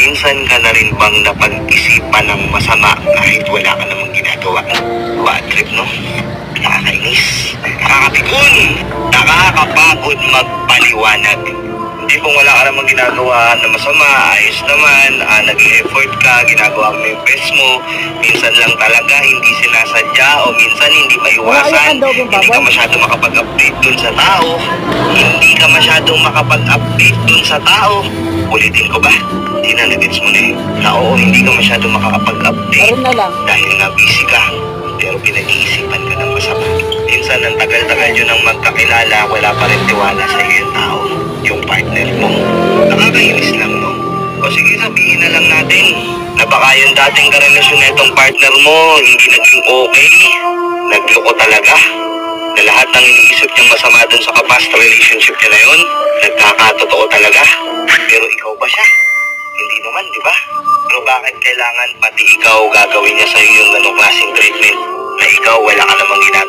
minsan ka na rin bang napag-isipan ng masama kahit wala ka namang ginagawa? Bad trip, no? Nakakainis, nakakapikon, nakakapagod magpaliwanag. Hindi pong wala ka namang ginagawa na masama, ayos naman, nag-e-effort ka, ginagawa mo yung best mo, minsan lang talaga, hindi sinasadya o minsan hindi maiwasan, hindi ka masyado makapag-update dun sa tao, Ulitin ko ba? Tinanagets mo na na oo, hindi ka masyado makakapag-update dahil nga busy ka, pero pinag-iisipan ka ng masama. Minsan, ang tagal-tagal nyo nang magkakilala, wala pa rin tiwala sa iyo yung tao, yung partner mo. Nakakainis lang, no? O sige, sabihin na lang natin na baka yung dating karelasyon na itong partner mo hindi naging okay, nagloko talaga, na lahat ng iniisip niyang masama dun sa kapast relationship niya na yun, nagkakatotoo talaga. Pero ikaw ba siya? Hindi naman, di ba? Pero bakit kailangan pati ikaw gagawin niya sa'yo yung ganong klaseng treatment na ikaw wala ka namang ginagawa?